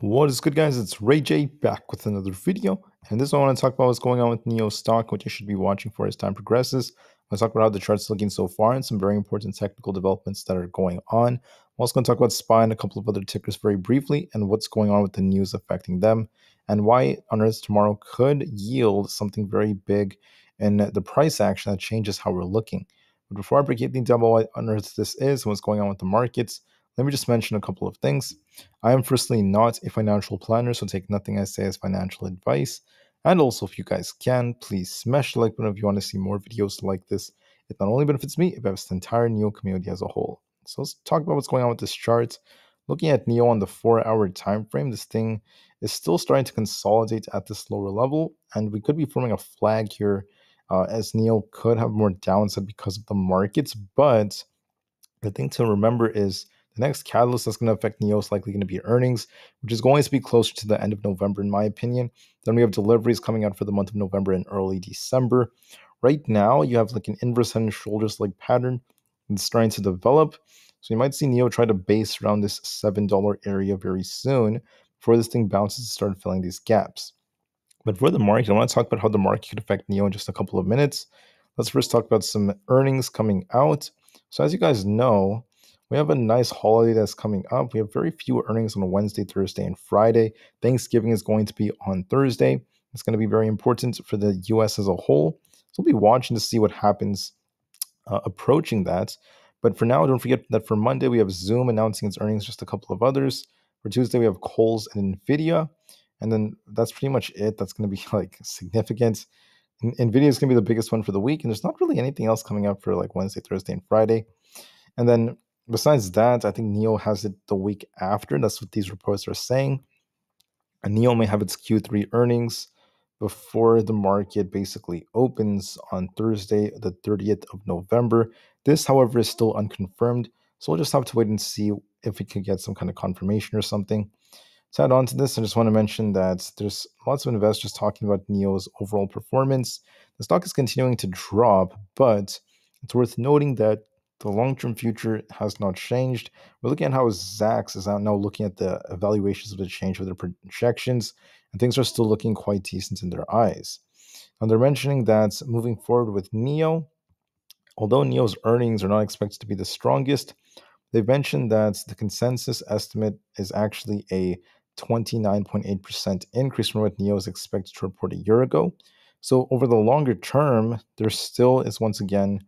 What is good, guys? It's Rey-Jay back with another video. And this one I want to talk about what's going on with NIO stock, what you should be watching for as time progresses. Let's talk about how the chart's looking so far and some very important technical developments that are going on. I'm also going to talk about SPY and a couple of other tickers very briefly and what's going on with the news affecting them and why on Earth tomorrow could yield something very big in the price action that changes how we're looking. But before I break anything down about what on Earth this is and what's going on with the markets, let me just mention a couple of things. I am firstly not a financial planner, so take nothing I say as financial advice. And also, if you guys can, please smash the like button if you want to see more videos like this. It not only benefits me, it benefits the entire NIO community as a whole. So let's talk about what's going on with this chart. Looking at NIO on the 4-hour time frame, this thing is still starting to consolidate at this lower level, and we could be forming a flag here as NIO could have more downside because of the markets. But the thing to remember is the next catalyst that's going to affect NIO is likely going to be earnings, which is going to be closer to the end of November, in my opinion. Then we have deliveries coming out for the month of November and early December. Right now, you have like an inverse head and shoulders like pattern that's starting to develop. So you might see NIO try to base around this $7 area very soon before this thing bounces and start filling these gaps. But for the market, I want to talk about how the market could affect NIO in just a couple of minutes. Let's first talk about some earnings coming out. So as you guys know, we have a nice holiday that's coming up. We have very few earnings on Wednesday, Thursday, and Friday. Thanksgiving is going to be on Thursday. It's going to be very important for the US as a whole. So we'll be watching to see what happens approaching that. But for now, don't forget that for Monday, we have Zoom announcing its earnings, just a couple of others. For Tuesday, we have Kohl's and Nvda. And then that's pretty much it. That's going to be like significant. Nvidia is going to be the biggest one for the week, and there's not really anything else coming up for like Wednesday, Thursday, and Friday. And then besides that, I think NIO has it the week after. That's what these reports are saying. And NIO may have its Q3 earnings before the market basically opens on Thursday, the 30th of November. This, however, is still unconfirmed. So we'll just have to wait and see if we could get some kind of confirmation or something. To add on to this, I just want to mention that there's lots of investors talking about NIO's overall performance. The stock is continuing to drop, but it's worth noting that the long-term future has not changed. We're looking at how Zacks is out now looking at the evaluations of the change of their projections, and things are still looking quite decent in their eyes. And they're mentioning that moving forward with NIO, although NIO's earnings are not expected to be the strongest, they've mentioned that the consensus estimate is actually a 29.8% increase from what NIO is expected to report a year ago. So over the longer term, there still is once again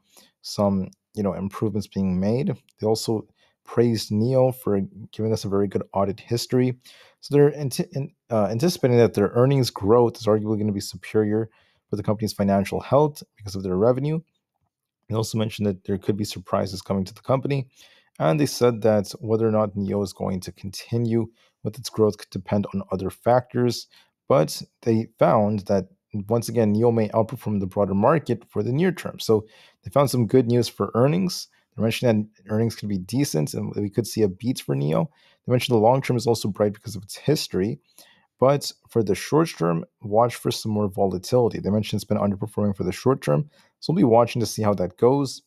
some improvements being made. They also praised NIO for giving us a very good audit history. So they're anticipating that their earnings growth is arguably going to be superior for the company's financial health because of their revenue. They also mentioned that there could be surprises coming to the company. And they said that whether or not NIO is going to continue with its growth could depend on other factors. But they found that, once again, NIO may outperform the broader market for the near term. So they found some good news for earnings. They mentioned that earnings could be decent and we could see a beat for NIO. They mentioned the long term is also bright because of its history. But for the short term, watch for some more volatility. They mentioned it's been underperforming for the short term. So we'll be watching to see how that goes.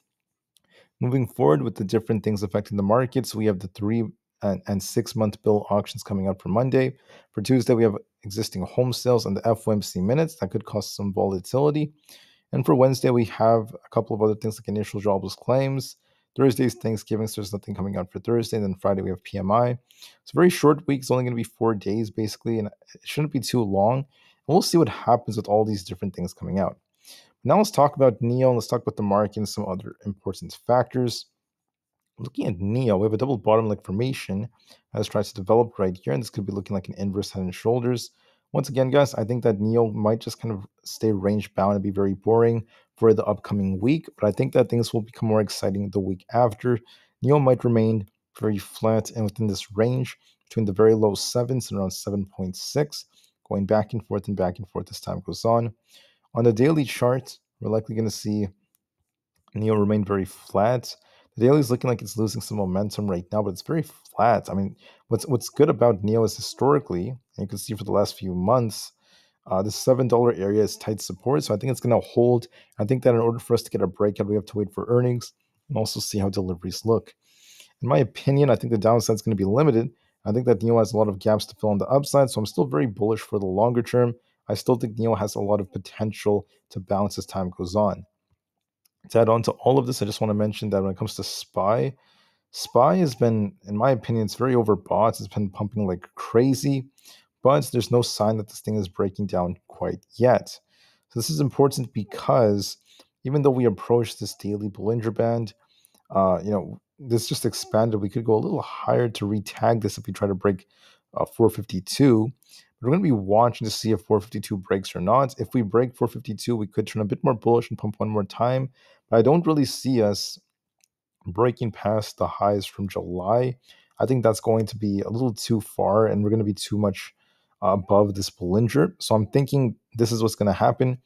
Moving forward with the different things affecting the markets, we have the 3 and 6 month bill auctions coming out for Monday. For Tuesday, we have existing home sales and the FOMC minutes that could cause some volatility. And for Wednesday, we have a couple of other things like initial jobless claims. Thursday is Thanksgiving, so there's nothing coming out for Thursday. And then Friday, we have PMI. It's a very short week. It's only going to be 4 days, basically, and it shouldn't be too long. And we'll see what happens with all these different things coming out. Now let's talk about NIO, and let's talk about the market and some other important factors. Looking at NIO, we have a double bottom-like formation as it tries to develop right here, and this could be looking like an inverse head and shoulders. Once again, guys, I think that NIO might just kind of stay range-bound and be very boring for the upcoming week, but I think that things will become more exciting the week after. NIO might remain very flat and within this range between the very low 7s and around 7.6, going back and forth as time goes on. On the daily chart, we're likely going to see NIO remain very flat. The daily is looking like it's losing some momentum right now, but it's very flat. I mean, what's good about NIO is historically, and you can see for the last few months, this $7 area is tight support. So I think it's going to hold. I think that in order for us to get a breakout, we have to wait for earnings and also see how deliveries look. In my opinion, I think the downside is going to be limited I think that NIO has a lot of gaps to fill on the upside, so I'm still very bullish for the longer term. I still think NIO has a lot of potential to bounce as time goes on. To add on to all of this, I just want to mention that when it comes to SPY has been, in my opinion, it's very overbought. It's been pumping like crazy, but there's no sign that this thing is breaking down quite yet. So this is important because even though we approach this daily Bollinger Band, this just expanded. We could go a little higher to retag this if we try to break 452. We're going to be watching to see if 452 breaks or not. If we break 452, we could turn a bit more bullish and pump one more time. But I don't really see us breaking past the highs from July. I think that's going to be a little too far, and we're going to be too much above this Bollinger. So I'm thinking this is what's going to happen.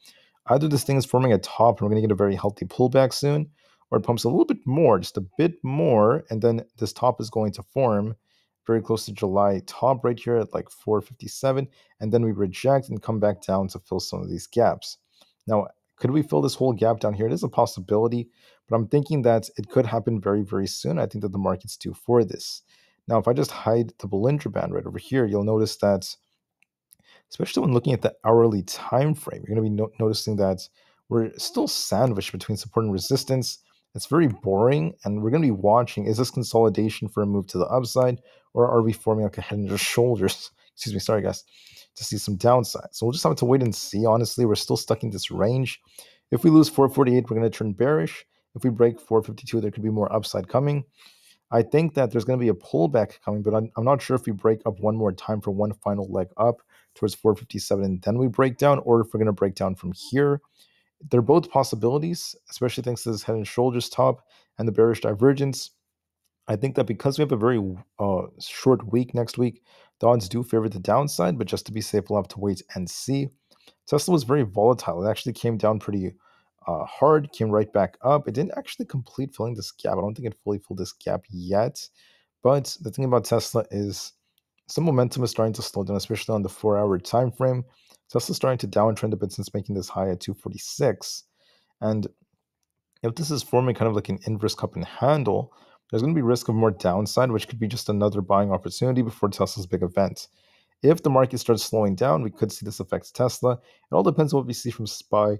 Either this thing is forming a top and we're going to get a very healthy pullback soon, or it pumps a little bit more, just a bit more, and then this top is going to form very close to July top right here at like 457, and then we reject and come back down to fill some of these gaps. Now, could we fill this whole gap down here? It is a possibility, but I'm thinking that it could happen very, very soon. I think that the market's due for this. Now, if I just hide the Bollinger Band right over here, you'll notice that, especially when looking at the hourly time frame, you're going to be noticing that we're still sandwiched between support and resistance. It's very boring, and we're going to be watching, is this consolidation for a move to the upside, or are we forming like a head and shoulders, excuse me, sorry guys, to see some downside? So we'll just have to wait and see. Honestly, we're still stuck in this range. If we lose 448, we're going to turn bearish. If we break 452, there could be more upside coming. I think that there's going to be a pullback coming, but I'm not sure if we break up one more time for one final leg up towards 457 and then we break down, or if we're going to break down from here. They're both possibilities, especially thanks to this head and shoulders top and the bearish divergence. I think that because we have a very short week next week, the odds do favor the downside, but just to be safe, we'll have to wait and see. Tesla was very volatile. It actually came down pretty hard, came right back up. It didn't actually complete filling this gap. I don't think it fully filled this gap yet. But the thing about Tesla is some momentum is starting to slow down, especially on the 4-hour time frame. Tesla's starting to downtrend a bit since making this high at 246. And if this is forming kind of like an inverse cup and handle, there's going to be risk of more downside, which could be just another buying opportunity before Tesla's big event. If the market starts slowing down, we could see this affect Tesla. It all depends on what we see from SPY.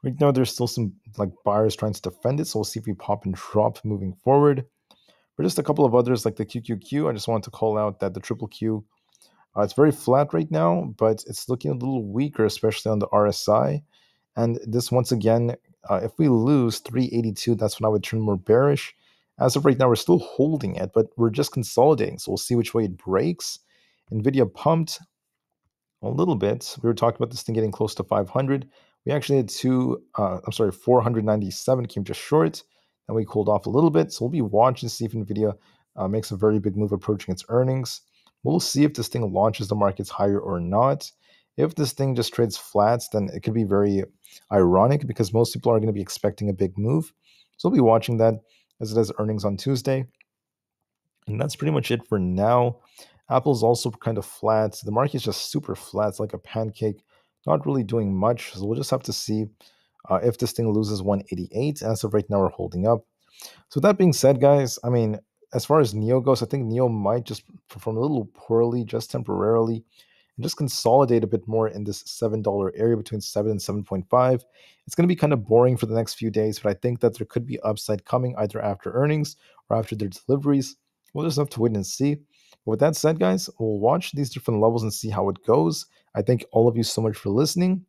Right now, there's still some like buyers trying to defend it, so we'll see if we pop and drop moving forward. For just a couple of others like the QQQ, I just wanted to call out that the triple Q, it's very flat right now, but it's looking a little weaker, especially on the RSI. And this, once again, if we lose 382, that's when I would turn more bearish. As of right now, we're still holding it, but we're just consolidating. So we'll see which way it breaks. Nvidia pumped a little bit. We were talking about this thing getting close to 500. We actually had 497 came just short. And we cooled off a little bit. So we'll be watching to see if Nvidia makes a very big move approaching its earnings. We'll see if this thing launches the markets higher or not. If this thing just trades flats, then it could be very ironic because most people are going to be expecting a big move. So we'll be watching that as it has earnings on Tuesday. And that's pretty much it for now. Apple's also kind of flat. The market's just super flat. It's like a pancake, not really doing much. So we'll just have to see if this thing loses 188. As of right now, we're holding up. So that being said, guys, I mean, as far as NIO goes, I think NIO might just perform a little poorly, just temporarily, and just consolidate a bit more in this $7 area between 7 and 7.5. It's going to be kind of boring for the next few days, but I think that there could be upside coming either after earnings or after their deliveries. We'll just have to wait and see. But with that said, guys, we'll watch these different levels and see how it goes. I thank all of you so much for listening.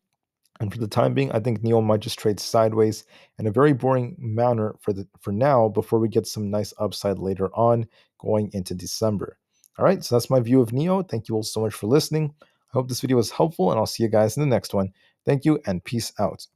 And for the time being, I think NIO might just trade sideways in a very boring manner for now before we get some nice upside later on going into December. All right, so that's my view of NIO. Thank you all so much for listening. I hope this video was helpful, and I'll see you guys in the next one. Thank you, and peace out.